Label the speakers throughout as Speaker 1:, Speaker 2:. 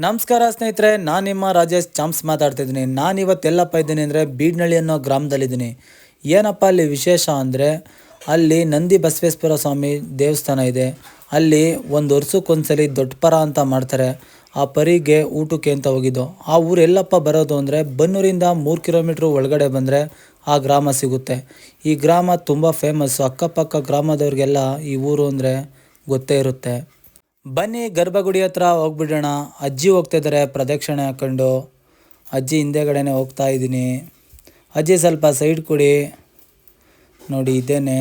Speaker 1: ನಮಸ್ಕಾರ ಸ್ನೇಹಿತರೆ, ನಾನು ನಿಮ್ಮ ರಾಜೇಶ್ ಚಾಮ್ಸ್ ಮಾತಾಡ್ತಿದ್ದೀನಿ. ನಾನು ಇವತ್ತೆಲ್ಲಪ್ಪ ಇದ್ದೀನಿ ಅಂದರೆ ಬೀಡ್ನಳ್ಳಿ ಅನ್ನೋ ಗ್ರಾಮದಲ್ಲಿದ್ದೀನಿ. ಏನಪ್ಪ ಅಲ್ಲಿ ವಿಶೇಷ ಅಂದರೆ ಅಲ್ಲಿ ನಂದಿ ಬಸವೇಶ್ವರ ಸ್ವಾಮಿ ದೇವಸ್ಥಾನ ಇದೆ. ಅಲ್ಲಿ ಒಂದು ವರ್ಷಕ್ಕೊಂದ್ಸಲಿ ದೊಡ್ಡ ಪರ ಅಂತ ಮಾಡ್ತಾರೆ. ಆ ಪರಿಗೆ ಊಟಕ್ಕೆ ಅಂತ ಹೋಗಿದ್ದು. ಆ ಊರು ಎಲ್ಲಪ್ಪ ಬರೋದು ಅಂದರೆ ಬನ್ನೂರಿಂದ 3 ಕಿಲೋಮೀಟ್ರ್ ಒಳಗಡೆ ಬಂದರೆ ಆ ಗ್ರಾಮ ಸಿಗುತ್ತೆ. ಈ ಗ್ರಾಮ ತುಂಬ ಫೇಮಸ್ಸು. ಅಕ್ಕಪಕ್ಕ ಗ್ರಾಮದವ್ರಿಗೆಲ್ಲ ಈ ಊರು ಅಂದರೆ ಗೊತ್ತೇ ಇರುತ್ತೆ. ಬನ್ನಿ ಗರ್ಭಗುಡಿ ಹತ್ರ ಹೋಗ್ಬಿಡೋಣ. ಅಜ್ಜಿ ಹೋಗ್ತಿದ್ದಾರೆ ಪ್ರದಕ್ಷಿಣೆ ಹಾಕ್ಕೊಂಡು. ಅಜ್ಜಿ ಹಿಂದೆಗಡೆನೆ ಹೋಗ್ತಾ ಇದ್ದೀನಿ. ಅಜ್ಜಿ ಸ್ವಲ್ಪ ಸೈಡ್ ಕೊಡಿ. ನೋಡಿ ಇದೇನೆ,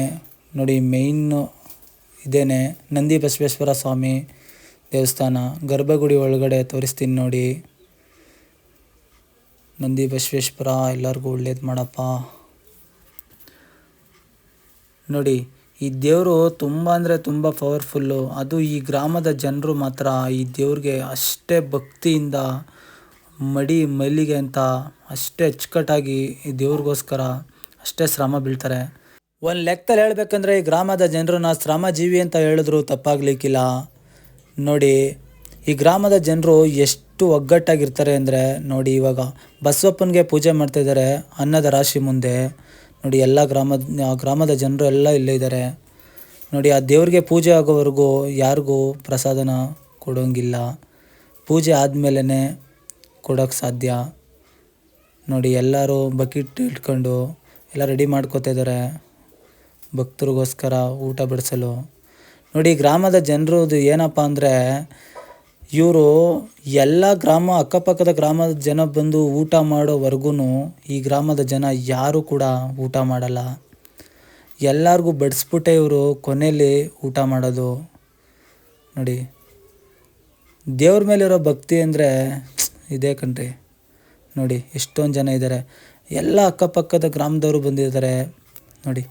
Speaker 1: ನೋಡಿ ಮೇಯ್ನು ಇದೇನೆ ನಂದಿ ಬಸವೇಶ್ವರ ಸ್ವಾಮಿ ದೇವಸ್ಥಾನ. ಗರ್ಭಗುಡಿ ಒಳಗಡೆ ತೋರಿಸ್ತೀನಿ ನೋಡಿ. ನಂದಿ ಬಸವೇಶ್ವರ ಎಲ್ಲರಿಗೂ ಒಳ್ಳೇದು ಮಾಡಪ್ಪ. ನೋಡಿ ಈ ದೇವರು ತುಂಬ ಅಂದರೆ ತುಂಬ ಪವರ್ಫುಲ್ಲು. ಅದು ಈ ಗ್ರಾಮದ ಜನರು ಮಾತ್ರ ಈ ದೇವ್ರಿಗೆ ಅಷ್ಟೇ ಭಕ್ತಿಯಿಂದ ಮಲ್ಲಿಗೆ ಅಂತ ಅಷ್ಟೇ ಅಚ್ಚುಕಟ್ಟಾಗಿ ಈ ದೇವ್ರಿಗೋಸ್ಕರ ಅಷ್ಟೇ ಶ್ರಮ ಬೀಳ್ತಾರೆ. ಒಂದು ಲೆಕ್ಕದಲ್ಲಿ ಹೇಳ್ಬೇಕಂದ್ರೆ ಈ ಗ್ರಾಮದ ಜನರನ್ನ ಶ್ರಮಜೀವಿ ಅಂತ ಹೇಳಿದ್ರು ತಪ್ಪಾಗಲಿಕ್ಕಿಲ್ಲ. ನೋಡಿ ಈ ಗ್ರಾಮದ ಜನರು ಎಷ್ಟು ಒಗ್ಗಟ್ಟಾಗಿರ್ತಾರೆ ಅಂದರೆ ನೋಡಿ, ಇವಾಗ ಬಸವಪ್ಪನಿಗೆ ಪೂಜೆ ಮಾಡ್ತಾಯಿದ್ದಾರೆ ಅನ್ನದ ರಾಶಿ ಮುಂದೆ. ನೋಡಿ ಎಲ್ಲ ಗ್ರಾಮದ ಜನರು ಎಲ್ಲ ಇಲ್ಲೇ ಇದ್ದಾರೆ. ನೋಡಿ ಆ ದೇವ್ರಿಗೆ ಪೂಜೆ ಆಗೋವರೆಗೂ ಯಾರಿಗೂ ಪ್ರಸಾದನ ಕೊಡೋಂಗಿಲ್ಲ. ಪೂಜೆ ಆದಮೇಲೆ ಕೊಡೋಕ್ಕೆ ಸಾಧ್ಯ. ನೋಡಿ ಎಲ್ಲರೂ ಬಕೆಟ್ ಇಟ್ಕೊಂಡು ಎಲ್ಲ ರೆಡಿ ಮಾಡ್ಕೋತಾ ಇದ್ದಾರೆ ಭಕ್ತರಿಗೋಸ್ಕರ ಊಟ ಬಡಿಸಲು. ನೋಡಿ ಗ್ರಾಮದ ಜನರದು ಏನಪ್ಪ ಅಂದರೆ ಇವರು ಎಲ್ಲ ಅಕ್ಕಪಕ್ಕದ ಗ್ರಾಮದ ಜನ ಬಂದು ಊಟ ಮಾಡೋವರೆಗೂ ಈ ಗ್ರಾಮದ ಜನ ಯಾರೂ ಕೂಡ ಊಟ ಮಾಡಲ್ಲ. ಎಲ್ಲರಿಗೂ ಬಡಿಸ್ಬಿಟ್ಟೆ ಇವರು ಕೊನೆಯಲ್ಲಿ ಊಟ ಮಾಡೋದು. ನೋಡಿ ದೇವ್ರ ಮೇಲಿರೋ ಭಕ್ತಿ ಅಂದರೆ ಇದೇ ಕಣ್ರಿ. ನೋಡಿ ಎಷ್ಟೊಂದು ಜನ ಇದ್ದಾರೆ, ಎಲ್ಲ ಅಕ್ಕಪಕ್ಕದ ಗ್ರಾಮದವರು ಬಂದಿದ್ದಾರೆ. ನೋಡಿ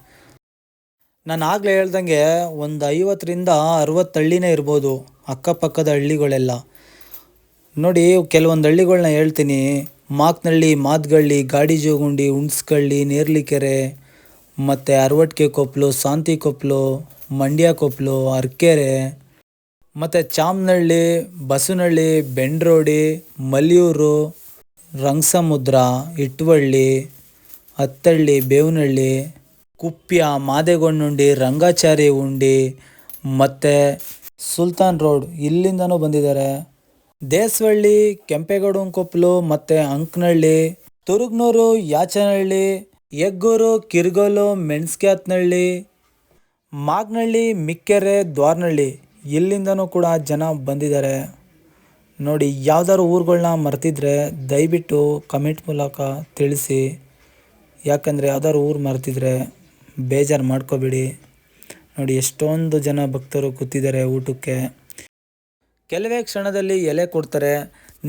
Speaker 1: ನಾನು ಆಗಲೇ ಹೇಳ್ದಂಗೆ ಒಂದು 50ರಿಂದ 60 ಹಳ್ಳಿನೇ ಇರ್ಬೋದು ಅಕ್ಕಪಕ್ಕದ ಹಳ್ಳಿಗಳೆಲ್ಲ. ನೋಡಿ ಕೆಲವೊಂದು ಹಳ್ಳಿಗಳನ್ನ ಹೇಳ್ತೀನಿ. ಮಾಕ್ನಳ್ಳಿ, ಮಾದಗಳ್ಳಿ, ಗಾಡಿಜೋಗುಂಡಿ, ಹುಣ್ಸ್ಕಳ್ಳಿ, ನೇರ್ಲಿಕೆರೆ, ಮತ್ತು ಅರವಟ್ಕೆ ಕೊಪ್ಪಲು, ಶಾಂತಿ ಕೊಪ್ಪಲು, ಮಂಡ್ಯ ಕೊಪ್ಪಲು, ಅರ್ಕೆರೆ, ಮತ್ತು ಚಾಮನಹಳ್ಳಿ, ಬಸವನಹಳ್ಳಿ, ಬೆಂಡ್ರೋಡಿ, ಮಲ್ಲಿಯೂರು, ರಂಗಸಮುದ್ರ, ಇಟ್ವಳ್ಳಿ, ಹತ್ತಳ್ಳಿ, ಬೇವನಹಳ್ಳಿ, ಕುಪ್ಯ, ಮಾದೇಗೊಂಡುಂಡಿ, ರಂಗಾಚಾರಿ ಉಂಡಿ, ಮತ್ತು ಸುಲ್ತಾನ್ ರೋಡ್ ಇಲ್ಲಿಂದನೂ ಬಂದಿದ್ದಾರೆ. ದೇಸವಳ್ಳಿ, ಕೆಂಪೇಗೌಡನ ಕೊಪ್ಪಲು, ಮತ್ತು ಅಂಕನಹಳ್ಳಿ, ತುರುಗ್ನೂರು, ಯಾಚನಹಳ್ಳಿ, ಹೆಗ್ಗೂರು, ಕಿರ್ಗೋಲು, ಮೆಣಸ್ಕ್ಯಾತ್ನಹಳ್ಳಿ, ಮಾಗನಹಳ್ಳಿ, ಮಿಕ್ಕೆರೆ, ದ್ವಾರನಹಳ್ಳಿ ಇಲ್ಲಿಂದನೂ ಕೂಡ ಜನ ಬಂದಿದ್ದಾರೆ. ನೋಡಿ ಯಾವ್ದಾದ್ರು ಊರುಗಳನ್ನ ಮರ್ತಿದ್ರೆ ದಯವಿಟ್ಟು ಕಮೆಂಟ್ ಮೂಲಕ ತಿಳಿಸಿ. ಯಾಕಂದರೆ ಯಾವ್ದಾದ್ರು ಊರು ಮರ್ತಿದ್ರೆ ಬೇಜಾರು ಮಾಡ್ಕೋಬೇಡಿ. ನೋಡಿ ಎಷ್ಟೊಂದು ಜನ ಭಕ್ತರು ಕೂತಿದ್ದಾರೆ ಊಟಕ್ಕೆ. ಕೆಲವೇ ಕ್ಷಣದಲ್ಲಿ ಎಲೆ ಕೊಡ್ತಾರೆ.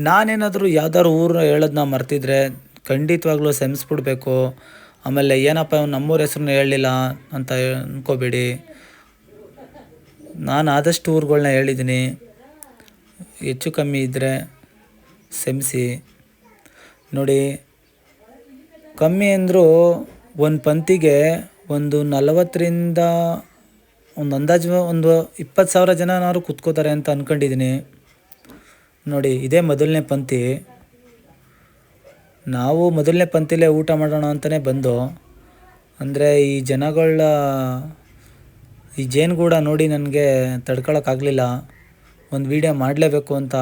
Speaker 1: ನಾನೇನಾದರೂ ಯಾವ್ದಾದ್ರು ಊರು ಹೇಳೋದನ್ನ ಮರ್ತಿದ್ರೆ ಖಂಡಿತವಾಗ್ಲೂ ಕ್ಷಮಿಸ್ಬಿಡ್ಬೇಕು. ಆಮೇಲೆ ಏನಪ್ಪ ನಮ್ಮೂರ ಹೆಸ್ರನ್ನ ಹೇಳಲಿಲ್ಲ ಅಂತ ಅಂದ್ಕೋಬೇಡಿ. ನಾನು ಆದಷ್ಟು ಊರುಗಳನ್ನ ಹೇಳಿದ್ದೀನಿ. ಹೆಚ್ಚು ಕಮ್ಮಿ ಇದ್ದರೆ ಕ್ಷಮಿಸಿ. ನೋಡಿ ಕಮ್ಮಿ ಅಂದರೂ ಒಂದು ಪಂಕ್ತಿಗೆ ಒಂದು 40ರಿಂದ ಒಂದು ಅಂದಾಜು ಒಂದು 20,000 ಜನನಾದ್ರು ಕೂತ್ಕೋತಾರೆ ಅಂತ ಅಂದ್ಕೊಂಡಿದ್ದೀನಿ. ನೋಡಿ ಇದೇ ಮೊದಲನೇ ಪಂಕ್ತಿ. ನಾವು ಮೊದಲನೇ ಪಂಕ್ತಿಲೇ ಊಟ ಮಾಡೋಣ ಅಂತಲೇ ಬಂದು, ಅಂದರೆ ಈ ಜನಗಳ ಈ ಜೇನುಗೂಡ ನೋಡಿ ನನಗೆ ತಡ್ಕೊಳಕ್ಕಾಗಲಿಲ್ಲ. ಒಂದು ವೀಡಿಯೋ ಮಾಡಲೇಬೇಕು ಅಂತ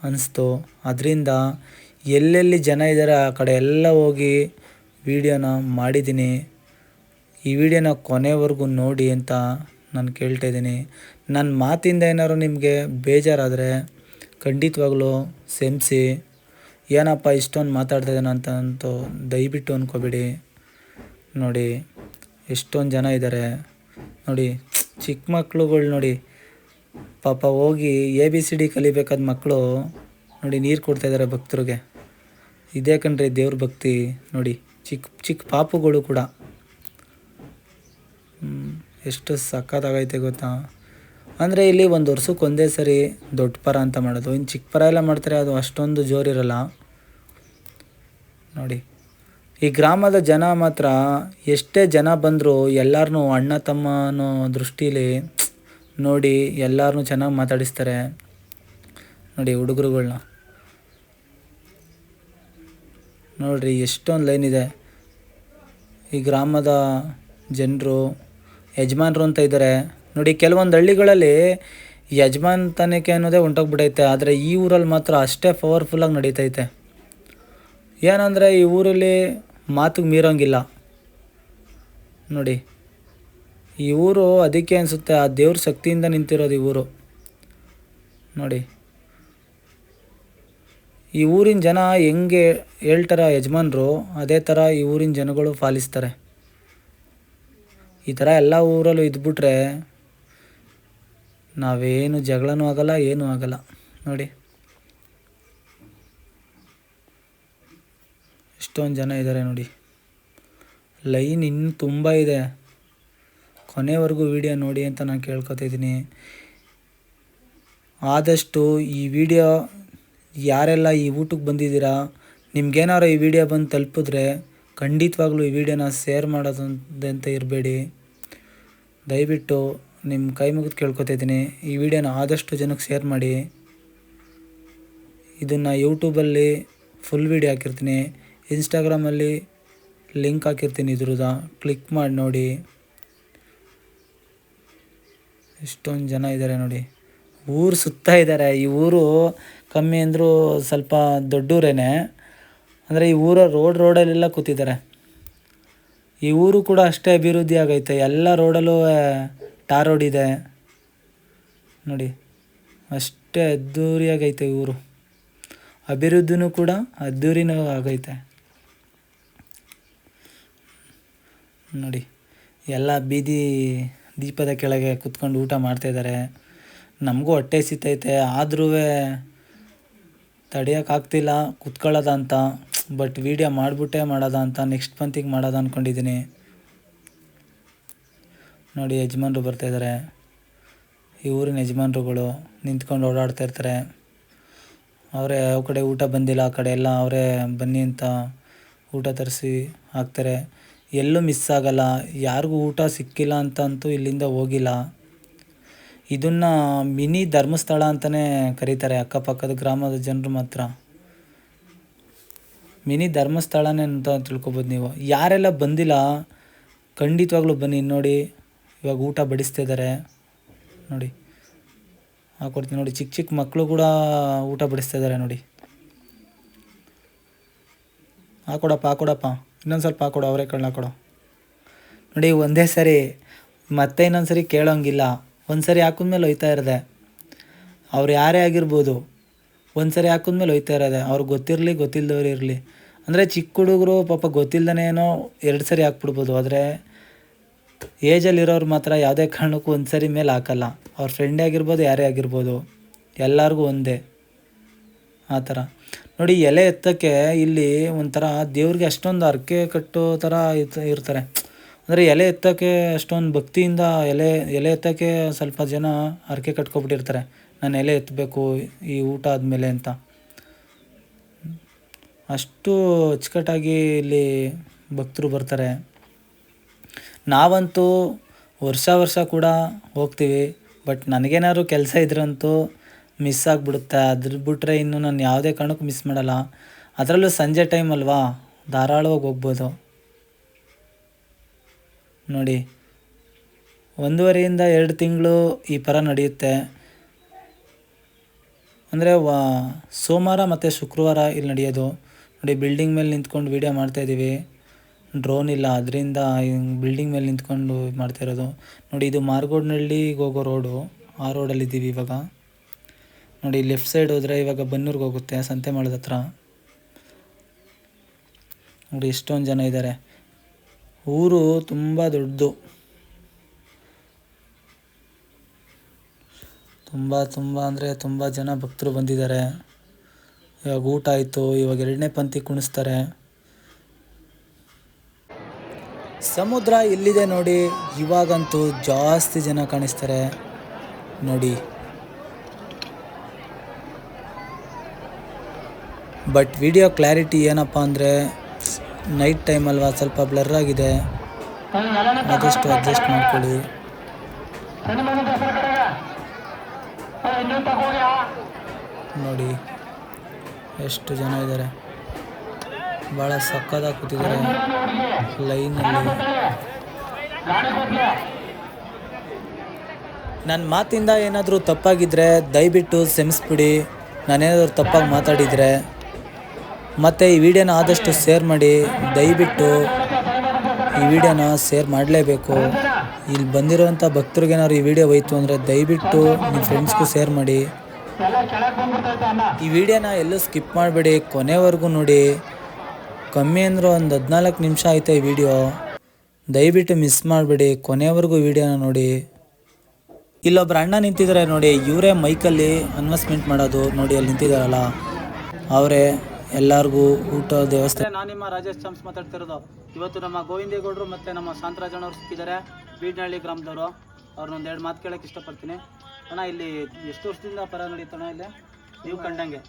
Speaker 1: ಅನಿಸ್ತು. ಅದರಿಂದ ಎಲ್ಲೆಲ್ಲಿ ಜನ ಇದ್ದಾರೆ ಆ ಕಡೆ ಎಲ್ಲ ಹೋಗಿ ವೀಡಿಯೋನ ಮಾಡಿದ್ದೀನಿ. ಈ ವಿಡಿಯೋನ ಕೊನೆವರೆಗೂ ನೋಡಿ ಅಂತ ನಾನು ಕೇಳ್ತಾ ಇದ್ದೀನಿ. ನನ್ನ ಮಾತಿಂದ ಏನಾದ್ರು ನಿಮಗೆ ಬೇಜಾರಾದರೆ ಖಂಡಿತವಾಗ್ಲೂ ಕ್ಷಮಿಸಿ. ಏನಪ್ಪ ಇಷ್ಟೊಂದು ಮಾತಾಡ್ತಾಯಿದ್ದಾನೆ ಅಂತಂತೂ ದಯವಿಟ್ಟು ಅಂದ್ಕೋಬೇಡಿ. ನೋಡಿ ಎಷ್ಟೊಂದು ಜನ ಇದ್ದಾರೆ. ನೋಡಿ ಚಿಕ್ಕ ಮಕ್ಳುಗಳು ನೋಡಿ ಪಾಪ ಹೋಗಿ ABCD ಕಲಿಬೇಕಾದ ಮಕ್ಕಳು ನೋಡಿ ನೀರು ಕೊಡ್ತಾಯಿದ್ದಾರೆ ಭಕ್ತರಿಗೆ. ಇದೇ ಕಣ್ರಿ ದೇವ್ರ ಭಕ್ತಿ. ನೋಡಿ ಚಿಕ್ಕ ಚಿಕ್ಕ ಪಾಪುಗಳು ಕೂಡ ಎಷ್ಟು ಸಖತ್ತಾಗೈತೆ ಗೊತ್ತಾ. ಅಂದರೆ ಇಲ್ಲಿ ಒಂದು ವರ್ಷಕ್ಕೆ ಒಂದೇ ಸರಿ ದೊಡ್ಡ ಪರ ಅಂತ ಮಾಡೋದು. ಇನ್ನು ಚಿಕ್ಕ ಪರ ಎಲ್ಲ ಮಾಡ್ತಾರೆ, ಅದು ಅಷ್ಟೊಂದು ಜೋರಿರಲ್ಲ. ನೋಡಿ ಈ ಗ್ರಾಮದ ಜನ ಮಾತ್ರ ಎಷ್ಟೇ ಜನ ಬಂದರೂ ಎಲ್ಲರನ್ನೂ ಅಣ್ಣ ತಮ್ಮ ಅನ್ನೋ ದೃಷ್ಟಿಲಿ ನೋಡಿ ಎಲ್ಲರನ್ನೂ ಚೆನ್ನಾಗಿ ಮಾತಾಡಿಸ್ತಾರೆ. ನೋಡಿ ಹುಡುಗರುಗಳ್ನ ನೋಡಿರಿ ಎಷ್ಟೊಂದು ಲೈನ್ ಇದೆ. ಈ ಗ್ರಾಮದ ಜನರು ಯಜಮಾನರು ಅಂತ ಇದ್ದಾರೆ ನೋಡಿ. ಕೆಲವೊಂದು ಹಳ್ಳಿಗಳಲ್ಲಿ ಯಜಮಾನತನಕ್ಕೆ ಅನ್ನೋದೇ ಹೊಂಟೋಗ್ಬಿಟ್ಟೈತೆ, ಆದರೆ ಈ ಊರಲ್ಲಿ ಮಾತ್ರ ಅಷ್ಟೇ ಪವರ್ಫುಲ್ಲಾಗಿ ನಡೀತೈತೆ. ಏನಂದರೆ ಈ ಊರಲ್ಲಿ ಮಾತಿಗೆ ಮೀರೋಂಗಿಲ್ಲ ನೋಡಿ. ಈ ಊರು ಅದಕ್ಕೆ ಅನಿಸುತ್ತೆ ಆ ದೇವ್ರ ಶಕ್ತಿಯಿಂದ ನಿಂತಿರೋದು ಈ ಊರು ನೋಡಿ. ಈ ಊರಿನ ಜನ ಹೆಂಗೆ ಹೇಳ್ತಾರ ಯಜಮಾನರು, ಅದೇ ಥರ ಈ ಊರಿನ ಜನಗಳು ಪಾಲಿಸ್ತಾರೆ. ಈ ಥರ ಎಲ್ಲ ಊರಲ್ಲೂ ಇದ್ಬಿಟ್ರೆ ನಾವೇನು ಜಗಳನೂ ಆಗಲ್ಲ, ಏನೂ ಆಗಲ್ಲ ನೋಡಿ. ಎಷ್ಟೊಂದು ಜನ ಇದ್ದಾರೆ ನೋಡಿ. ಲೈನ್ ಇನ್ನೂ ತುಂಬ ಇದೆ. ಕೊನೆವರೆಗೂ ವಿಡಿಯೋ ನೋಡಿ ಅಂತ ನಾನು ಕೇಳ್ಕೊತಿದ್ದೀನಿ. ಆದಷ್ಟು ಈ ವಿಡಿಯೋ ಯಾರೆಲ್ಲ ಈ ಊಟಕ್ಕೆ ಬಂದಿದ್ದೀರಾ, ನಿಮ್ಗೇನಾರು ಈ ವಿಡಿಯೋ ಬಂದು ತಲುಪಿದ್ರೆ ಖಂಡಿತವಾಗ್ಲೂ ಈ ವಿಡಿಯೋನ ಶೇರ್ ಮಾಡೋದಂತ ಇರಬೇಡಿ. ದಯವಿಟ್ಟು ನಿಮ್ಮ ಕೈ ಮುಗಿದು ಕೇಳ್ಕೊತಿದ್ದೀನಿ, ಈ ವಿಡಿಯೋನ ಆದಷ್ಟು ಜನಕ್ಕೆ ಶೇರ್ ಮಾಡಿ. ಇದನ್ನು ಯೂಟ್ಯೂಬಲ್ಲಿ ಫುಲ್ ವಿಡಿಯೋ ಹಾಕಿರ್ತೀನಿ, ಇನ್ಸ್ಟಾಗ್ರಾಮಲ್ಲಿ ಲಿಂಕ್ ಹಾಕಿರ್ತೀನಿ, ಇದ್ರದ್ದು ಕ್ಲಿಕ್ ಮಾಡಿ ನೋಡಿ. ಎಷ್ಟೊಂದು ಜನ ಇದ್ದಾರೆ ನೋಡಿ. ಊರು ಸುತ್ತ ಇದ್ದಾರೆ. ಈ ಊರು ಕಮ್ಮಿ ಅಂದರೂ ಸ್ವಲ್ಪ ದೊಡ್ಡೂರೇನೆ, ಅಂದರೆ ಈ ಊರ ರೋಡಲ್ಲೆಲ್ಲ ಕೂತಿದ್ದಾರೆ. ಈ ಊರು ಕೂಡ ಅಷ್ಟೇ ಅಭಿವೃದ್ಧಿ ಆಗೈತೆ. ಎಲ್ಲ ರೋಡಲ್ಲೂ ಟಾರ್ ರೋಡ್ ಇದೆ ನೋಡಿ. ಅಷ್ಟೇ ಅದ್ದೂರಿಯಾಗೈತೆ ಊರು. ಅಭಿವೃದ್ಧಿನೂ ಕೂಡ ಅದ್ದೂರಿನೂ ಆಗೈತೆ ನೋಡಿ. ಎಲ್ಲ ಬೀದಿ ದೀಪದ ಕೆಳಗೆ ಕುತ್ಕೊಂಡು ಊಟ ಮಾಡ್ತಾಯಿದ್ದಾರೆ. ನಮಗೂ ಹೊಟ್ಟೆ ಸಿತೈತೆ, ಆದ್ರೂ ತಡೆಯೋಕ್ಕಾಗ್ತಿಲ್ಲ ಕುತ್ಕೊಳ್ಳೋದ ಅಂತ. ಬಟ್ ವೀಡಿಯೋ ಮಾಡಿಬಿಟ್ಟೇ ಮಾಡೋದ ಅಂತ, ನೆಕ್ಸ್ಟ್ ಪಂತಿಗೆ ಮಾಡೋದ ಅಂದ್ಕೊಂಡಿದ್ದೀನಿ ನೋಡಿ. ಯಜಮಾನರು ಬರ್ತಾಯಿದ್ದಾರೆ. ಈ ಊರಿನ ಯಜಮಾನ್ರುಗಳು ನಿಂತ್ಕೊಂಡು ಓಡಾಡ್ತಾ ಇರ್ತಾರೆ. ಅವರೇ ಯಾವ ಕಡೆ ಊಟ ಬಂದಿಲ್ಲ ಆ ಕಡೆ ಎಲ್ಲ ಅವರೇ ಬನ್ನಿ ಅಂತ ಊಟ ತರಿಸಿ ಹಾಕ್ತಾರೆ. ಎಲ್ಲೂ ಮಿಸ್ ಆಗಲ್ಲ. ಯಾರಿಗೂ ಊಟ ಸಿಕ್ಕಿಲ್ಲ ಅಂತಂತೂ ಇಲ್ಲಿಂದ ಹೋಗಿಲ್ಲ. ಇದನ್ನು ಮಿನಿ ಧರ್ಮಸ್ಥಳ ಅಂತಲೇ ಕರೀತಾರೆ ಅಕ್ಕಪಕ್ಕದ ಗ್ರಾಮದ ಜನರು ಮಾತ್ರ. ಮಿನಿ ಧರ್ಮಸ್ಥಳನೇ ಅಂತ ತಿಳ್ಕೊಬೋದು ನೀವು. ಯಾರೆಲ್ಲ ಬಂದಿಲ್ಲ ಖಂಡಿತವಾಗ್ಲೂ ಬನ್ನಿ ನೋಡಿ. ಇವಾಗ ಊಟ ಬಡಿಸ್ತಿದ್ದಾರೆ ನೋಡಿ, ಹಾಕೊಡ್ತೀನಿ ನೋಡಿ. ಚಿಕ್ಕ ಚಿಕ್ಕ ಮಕ್ಕಳು ಕೂಡ ಊಟ ಬಡಿಸ್ತಿದ್ದಾರೆ ನೋಡಿ. ಹಾಕೊಡಪ್ಪ ಇನ್ನೊಂದು ಸ್ವಲ್ಪ ಹಾಕೊಡು, ಅವರೇ ಕಳ್ಳ ಹಾಕೊಡು ನೋಡಿ. ಒಂದೇ ಸರಿ ಮತ್ತೆ ಇನ್ನೊಂದು ಸರಿ ಕೇಳೋಂಗಿಲ್ಲ. ಒಂದು ಸರಿ ಹಾಕಿದ್ಮೇಲೆ ಒಯ್ತಾ ಇರೋದೆ. ಅವ್ರು ಯಾರೇ ಆಗಿರ್ಬೋದು, ಒಂದು ಸರಿ ಹಾಕಿದ್ಮೇಲೆ ಒಯ್ತಾ ಇರೋದೆ. ಅವ್ರಿಗೆ ಗೊತ್ತಿರಲಿ ಗೊತ್ತಿಲ್ಲದವ್ರು ಇರಲಿ. ಅಂದರೆ ಚಿಕ್ಕ ಹುಡುಗರು ಪಾಪ ಗೊತ್ತಿಲ್ಲದೇ ಏನೋ 2 ಸರಿ ಹಾಕ್ಬಿಡ್ಬೋದು. ಆದರೆ ಏಜಲ್ಲಿರೋರು ಮಾತ್ರ ಯಾವುದೇ ಕಾರಣಕ್ಕೂ ಒಂದು ಸರಿ ಮೇಲೆ ಹಾಕಲ್ಲ. ಅವ್ರ ಫ್ರೆಂಡೇ ಆಗಿರ್ಬೋದು, ಯಾರೇ ಆಗಿರ್ಬೋದು, ಎಲ್ಲರಿಗೂ ಒಂದೇ ಆ ಥರ ನೋಡಿ. ಎಲೆ ಎತ್ತಕ್ಕೆ ಇಲ್ಲಿ ಒಂಥರ ದೇವ್ರಿಗೆ ಅಷ್ಟೊಂದು ಹರಕೆ ಕಟ್ಟೋ ಥರ ಇರ್ತಾರೆ. ಅಂದರೆ ಎಲೆ ಎತ್ತೋಕ್ಕೆ ಅಷ್ಟೊಂದು ಭಕ್ತಿಯಿಂದ ಎಲೆ ಎತ್ತೋಕ್ಕೆ ಸ್ವಲ್ಪ ಜನ ಹರಕೆ ಕಟ್ಕೊಬಿಟ್ಟಿರ್ತಾರೆ, ನಾನು ಎಲೆ ಎತ್ತಬೇಕು ಈ ಊಟ ಆದಮೇಲೆ ಅಂತ. ಅಷ್ಟು ಅಚ್ಚುಕಟ್ಟಾಗಿ ಇಲ್ಲಿ ಭಕ್ತರು ಬರ್ತಾರೆ. ನಾವಂತೂ ವರ್ಷ ಕೂಡ ಹೋಗ್ತೀವಿ. ಬಟ್ ನನಗೇನಾದ್ರು ಕೆಲಸ ಇದ್ರಂತೂ ಮಿಸ್ ಆಗಿಬಿಡುತ್ತೆ. ಅದ್ರ ಬಿಟ್ಟರೆ ಇನ್ನು ನಾನು ಯಾವುದೇ ಕಾರಣಕ್ಕೂ ಮಿಸ್ ಮಾಡಲ್ಲ. ಅದರಲ್ಲೂ ಸಂಜೆ ಟೈಮ್ ಅಲ್ವಾ, ಧಾರಾಳವಾಗಿ ಹೋಗ್ಬೋದು ನೋಡಿ. 1.5ರಿಂದ 2 ತಿಂಗಳು ಈ ಪರ ನಡೆಯುತ್ತೆ. ಅಂದರೆ ಸೋಮವಾರ ಮತ್ತು ಶುಕ್ರವಾರ ಇಲ್ಲಿ ನಡೆಯೋದು ನೋಡಿ. ಬಿಲ್ಡಿಂಗ್ ಮೇಲೆ ನಿಂತ್ಕೊಂಡು ವೀಡಿಯೋ ಮಾಡ್ತಾಯಿದ್ದೀವಿ. ಡ್ರೋನ್ ಇಲ್ಲ, ಅದರಿಂದ ಬಿಲ್ಡಿಂಗ್ ಮೇಲೆ ನಿಂತ್ಕೊಂಡು ಮಾಡ್ತಾಯಿರೋದು ನೋಡಿ. ಇದು ಮಾರ್ಗೋಡ್ನಹಳ್ಳಿಗೆ ಹೋಗೋ ರೋಡು, ಆ ರೋಡಲ್ಲಿದ್ದೀವಿ ಇವಾಗ ನೋಡಿ. ಲೆಫ್ಟ್ ಸೈಡ್ ಹೋದರೆ ಇವಾಗ ಬನ್ನೂರಿಗೆ ಹೋಗುತ್ತೆ, ಸಂತೆ ಮಾಡೋದ ಹತ್ರ ನೋಡಿ. ಎಷ್ಟೊಂದು ಜನ ಇದ್ದಾರೆ. ಊರು ತುಂಬ ದೊಡ್ಡದು, ತುಂಬ ಅಂದರೆ ತುಂಬ ಜನ ಭಕ್ತರು ಬಂದಿದ್ದಾರೆ. ಇವಾಗ ಊಟ ಆಯಿತು, ಇವಾಗ 2ನೇ ಪಂಕ್ತಿ ಕುಣಿಸ್ತಾರೆ. ಸಮುದ್ರ ಇಲ್ಲಿದೆ ನೋಡಿ. ಇವಾಗಂತೂ ಜಾಸ್ತಿ ಜನ ಕಾಣಿಸ್ತಾರೆ ನೋಡಿ. ಬಟ್ ವಿಡಿಯೋ ಕ್ಲಾರಿಟಿ ಏನಪ್ಪ ಅಂದರೆ ನೈಟ್ ಟೈಮ್ ಅಲ್ವಾ, ಸ್ವಲ್ಪ ಬ್ಲರ್ ಆಗಿದೆ. ಆದಷ್ಟು ಅಡ್ಜಸ್ಟ್ ಮಾಡ್ಕೊಳ್ಳಿ ನೋಡಿ. ಎಷ್ಟು ಜನ ಇದ್ದಾರೆ ಭಾಳ ಸಕ್ಕದಾಗಿ ಕೂತಿದ್ದಾರೆ ಲೈನಲ್ಲಿ. ನನ್ನ ಮಾತಿಂದ ಏನಾದರೂ ತಪ್ಪಾಗಿದ್ದರೆ ದಯವಿಟ್ಟು ಕ್ಷಮಿಸ್ಬಿಡಿ. ನಾನೇನಾದರೂ ತಪ್ಪಾಗಿ ಮಾತಾಡಿದರೆ. ಮತ್ತು ಈ ವಿಡಿಯೋನ ಆದಷ್ಟು ಶೇರ್ ಮಾಡಿ. ದಯವಿಟ್ಟು ಈ ವಿಡಿಯೋನ ಶೇರ್ ಮಾಡಲೇಬೇಕು. ಇಲ್ಲಿ ಬಂದಿರೋವಂಥ ಭಕ್ತರಿಗೇನಾದ್ರು ಈ ವಿಡಿಯೋ ಹೋಯ್ತು ಅಂದರೆ ದಯವಿಟ್ಟು ನಿಮ್ಮ ಫ್ರೆಂಡ್ಸ್ಗೂ ಶೇರ್ ಮಾಡಿ. ಈ ವಿಡಿಯೋನ ಎಲ್ಲೂ ಸ್ಕಿಪ್ ಮಾಡಬೇಡಿ, ಕೊನೆವರೆಗೂ ನೋಡಿ. ಕಮ್ಮಿ ಅಂದ್ರೆ ಒಂದು 14 ನಿಮಿಷ ಆಯ್ತು ಈ ವಿಡಿಯೋ. ದಯವಿಟ್ಟು ಮಿಸ್ ಮಾಡಬೇಡಿ, ಕೊನೆವರೆಗೂ ವಿಡಿಯೋನ ನೋಡಿ. ಇಲ್ಲೊಬ್ರು ಅಣ್ಣ ನಿಂತಿದ್ದಾರೆ ನೋಡಿ, ಇವರೇ ಮೈಕಲ್ಲಿ ಅನೌನ್ಸ್ಮೆಂಟ್ ಮಾಡೋದು ನೋಡಿ. ಅಲ್ಲಿ ನಿಂತಿದ್ದಾರಲ್ಲ ಅವರೇ ಎಲ್ಲರಿಗೂ ಊಟ ವ್ಯವಸ್ಥೆ. ನಾನು ನಿಮ್ಮ ರಾಜೇಶ್ ಚಾಮ್ಸ್ ಮಾತಾಡ್ತಿರೋದು. ಇವತ್ತು ನಮ್ಮ ಗೋವಿಂದೇಗೌಡರು ಮತ್ತು ನಮ್ಮ ಶಾಂತರಾಜಣ್ಣವ್ರು ಸಿಕ್ಕಿದ್ದಾರೆ, ಬೀಡ್ನಹಳ್ಳಿ ಗ್ರಾಮದವರು. ಅವ್ರನ್ನೊಂದು 2 ಮಾತು ಕೇಳೋಕ್ಕೆ ಇಷ್ಟಪಡ್ತೀನಿ. ಅಣ್ಣ, ಇಲ್ಲಿ ಎಷ್ಟು ವರ್ಷದಿಂದ ಪರ ನಡೀತಣ್ಣ? ಇಲ್ಲಿ ನೀವು ಕಂಡಂಗೆ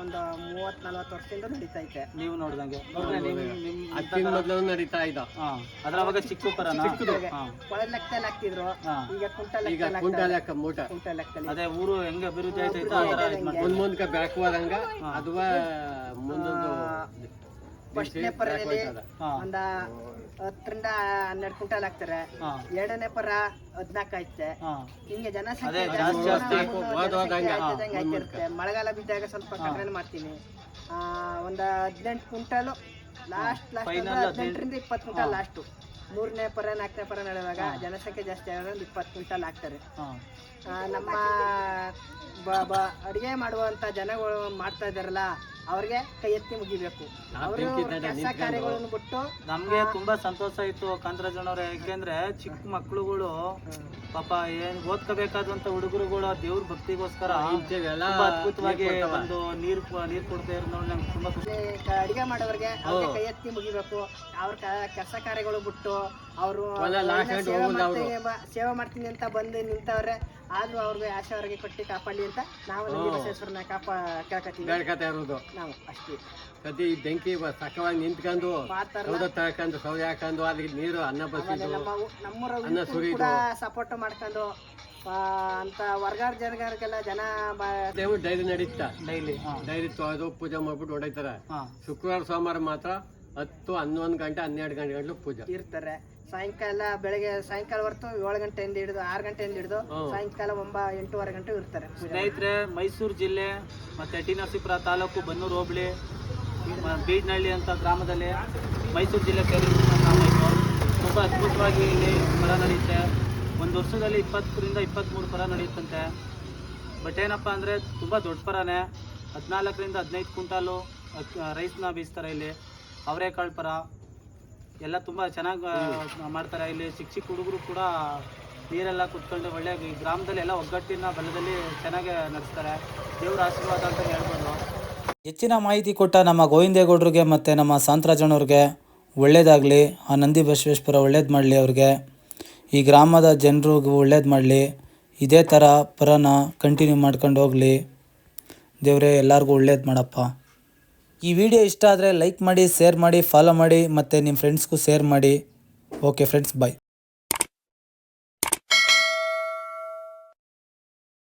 Speaker 2: ಒಂದು 30-40 ವರ್ಷದಿಂದ ನಡೀತಾ ಐತೆ.
Speaker 1: ನೀವು ನೋಡ್ದಂಗೆ
Speaker 2: ಮೊದಲು ನಡೀತಾ ಇದ್ದ.
Speaker 1: ಅದ್ರ ಅವಾಗ ಚಿಕ್ಕ ಪರ
Speaker 2: ಕೊಳದ ಲೆಕ್ಕದಲ್ಲಿ ಹಾಕ್ತಿದ್ರು. ಈಗ ಕುಂಟಲ್ ಲೆಕ್ಕದಲ್ಲಿ.
Speaker 1: ಅದೇ ಊರು ಹೆಂಗೆ ಅಭಿವೃದ್ಧಿ ಆಯ್ತು
Speaker 2: ಮುಂದಕ್ಕೆ ಬೆಳಕುವಾದಂಗ ಅದು ಮುಂದೊಂದು ಫಸ್ಟ್ನೇ ಪರದಲ್ಲಿ ಒಂದ 10ರಿಂದ 12 ಕ್ವಿಂಟಲ್ ಹಾಕ್ತಾರೆ. 2ನೇ ಪರ 14 ಐತೆ. ಹಿಂಗೆ ಜನಸಂಖ್ಯೆ ಆಯ್ತಿರುತ್ತೆ. ಮಳೆಗಾಲ ಬಿದ್ದಾಗ ಸ್ವಲ್ಪ ಕಡಿಮೆ ಮಾಡ್ತೀನಿ. ಒಂದು 18 ಕ್ವಿಂಟಲ್ ಲಾಸ್ಟ್ 18ರಿಂದ 20 ಕ್ವಿಂಟಲ್ ಲಾಸ್ಟು. 3ನೇ ಪರ 4ನೇ ಪರ ನಡೆಯುವಾಗ ಜನಸಂಖ್ಯೆ ಜಾಸ್ತಿ ಆಗೋದ್ರಿಂದ 20 ಕ್ವಿಂಟಲ್ ಹಾಕ್ತಾರೆ. ನಮ್ಮ ಅಡುಗೆ ಮಾಡುವಂತ ಜನಗಳು ಮಾಡ್ತಾ ಇದಾರಲ್ಲ ಅವ್ರಿಗೆ ಕೈ ಎತ್ತಿ ಮುಗಿಬೇಕು. ಅವರು ಕೆಲಸ ಕಾರ್ಯಗಳನ್ನು ಬಿಟ್ಟು
Speaker 1: ನಮ್ಗೆ ತುಂಬಾ ಸಂತೋಷ ಆಯ್ತು ಕಾಂತರಾಜಣ್ಣವ್ರೆ. ಯಾಕೆಂದ್ರೆ ಚಿಕ್ಕ ಮಕ್ಳುಗಳು ಪಾಪ ಏನ್ ಓದ್ಕೋಬೇಕಾದಂತ ಹುಡುಗರುಗಳು ದೇವ್ರ ಭಕ್ತಿಗೋಸ್ಕರ ಅದ್ಭುತವಾಗಿ ಒಂದು ನೀರ್ ಕೊಡ್ತಾ ಇರೋದು ನೋಡಿ ನಂಗೆ ತುಂಬಾ ಖುಷಿ.
Speaker 2: ಅಡಿಗೆ ಮಾಡೋರಿಗೆ ಕೈ ಎತ್ತಿ ಮುಗಿಬೇಕು. ಅವ್ರ ಕೆಲಸ ಕಾರ್ಯಗಳು ಬಿಟ್ಟು ಅವರು ಸೇವೆ ಮಾಡ್ತೀನಿ ಅಂತ ಬಂದು ನಿಂತವ್ರೆ. ಆದ್ರೂ ಅವ್ರಿಗೆ ಆಸೆ ಅವ್ರಿಗೆ ಕೊಟ್ಟು ಕಾಪಾಡಿ ಅಂತ ನಾವು ಬಸವೇಶ್ವರನ ಕೇಳ್ಕೊತೀವಿ ಇರೋದು. ನಾವು ಅಷ್ಟೇ
Speaker 3: ಕದಿ ಬೆಂಕಿ ಸಕ್ಕವಾಗಿ ನಿಂತ್ಕೊಂಡು ತಳ್ಕೊಂಡು ಸೌದೆ ಹಾಕೊಂಡು ಅದಕ್ಕೆ ನೀರು ಅನ್ನ ಬಸಿದ್ದು
Speaker 2: ನಮ್ಮೂರ ಸಪೋರ್ಟ್ ಮಾಡ್ಕೊಂಡು ಅಂತ ಹೊರಗಾರ ಜನಗಳಿಗೆಲ್ಲ
Speaker 3: ಡೈಲಿ ನಡೀತಾ. ಡೈಲಿ ತೊಳೆದು ಪೂಜೆ ಮಾಡ್ಬಿಟ್ಟು ಹೊಡೈತಾರೆ. ಶುಕ್ರವಾರ ಸೋಮವಾರ ಮಾತ್ರ 10, 11 ಗಂಟೆ 12 ಗಂಟೆ ಗಂಟಲು ಪೂಜೆ ಇರ್ತಾರೆ.
Speaker 2: ಸಾಯಂಕಾಲ ಬೆಳಗ್ಗೆ ಸಾಯಂಕಾಲ ಹೊರತು 7 ಗಂಟೆಯಿಂದ ಹಿಡಿದು 6 ಗಂಟೆಯಿಂದ ಹಿಡಿದು ಸಾಯಂಕಾಲ 8:15 ಗಂಟೆ ಇರ್ತಾರೆ.
Speaker 1: ಸ್ನೇಹಿತರೆ, ಮೈಸೂರು ಜಿಲ್ಲೆ ಮತ್ತೆ ಟಿ ನರಸೀಪುರ ತಾಲೂಕು, ಬನ್ನೂರು ಹೋಬಳಿ, ಬೀಡ್ನಹಳ್ಳಿ ಅಂತ ಗ್ರಾಮದಲ್ಲಿ ಮೈಸೂರು ಜಿಲ್ಲೆ ತುಂಬ ಅದ್ಭುತವಾಗಿ ಇಲ್ಲಿ ಪರ ನಡೆಯುತ್ತೆ. ಒಂದು ವರ್ಷದಲ್ಲಿ 20ರಿಂದ 23 ಪರ ನಡೆಯುತ್ತಂತೆ. ಬಟ್ ಏನಪ್ಪ ಅಂದರೆ ತುಂಬ ದೊಡ್ಡ ಪರನೇ. 14ರಿಂದ 15 ಕ್ವಿಂಟಾಲು ರೈಸ್ನ ಬೀಸ್ತಾರೆ ಇಲ್ಲಿ. ಅವರೆಕಾಳು ಪರ ಎಲ್ಲ ತುಂಬ ಚೆನ್ನಾಗಿ ಮಾಡ್ತಾರೆ. ಇಲ್ಲಿ ಚಿಕ್ಕ ಚಿಕ್ಕ ಹುಡುಗರು ಕೂಡ ನೀರೆಲ್ಲ ಕುತ್ಕೊಂಡು ಒಳ್ಳೆ ಈ ಗ್ರಾಮದಲ್ಲಿ ಎಲ್ಲ ಒಗ್ಗಟ್ಟಿನ ಬಲದಲ್ಲಿ ಚೆನ್ನಾಗಿ ನಡೆಸ್ತಾರೆ. ದೇವರ ಆಶೀರ್ವಾದ ಅಂತ ಹೇಳ್ಬೋದು. ಹೆಚ್ಚಿನ ಮಾಹಿತಿ ಕೊಟ್ಟ ನಮ್ಮ ಗೋವಿಂದೇಗೌಡರಿಗೆ ಮತ್ತು ನಮ್ಮ ಶಾಂತರಾಜಣ್ಣವ್ರಿಗೆ ಒಳ್ಳೇದಾಗಲಿ. ಆ ನಂದಿ ಬಸವೇಶ್ವರ ಒಳ್ಳೇದು ಮಾಡಲಿ. ಅವ್ರಿಗೆ ಈ ಗ್ರಾಮದ ಜನರಿಗೂ ಒಳ್ಳೇದು ಮಾಡಲಿ. ಇದೇ ಥರ ಪರನ ಕಂಟಿನ್ಯೂ ಮಾಡ್ಕೊಂಡು ಹೋಗಲಿ. ದೇವರೇ ಎಲ್ಲರಿಗೂ ಒಳ್ಳೇದು ಮಾಡಪ್ಪ. ಈ ವಿಡಿಯೋ ಇಷ್ಟ ಆದರೆ ಲೈಕ್ ಮಾಡಿ, ಶೇರ್ ಮಾಡಿ, ಫಾಲೋ ಮಾಡಿ ಮತ್ತು ನಿಮ್ಮ ಫ್ರೆಂಡ್ಸ್ಗೂ ಶೇರ್ ಮಾಡಿ. ಓಕೆ ಫ್ರೆಂಡ್ಸ್, ಬಾಯ್.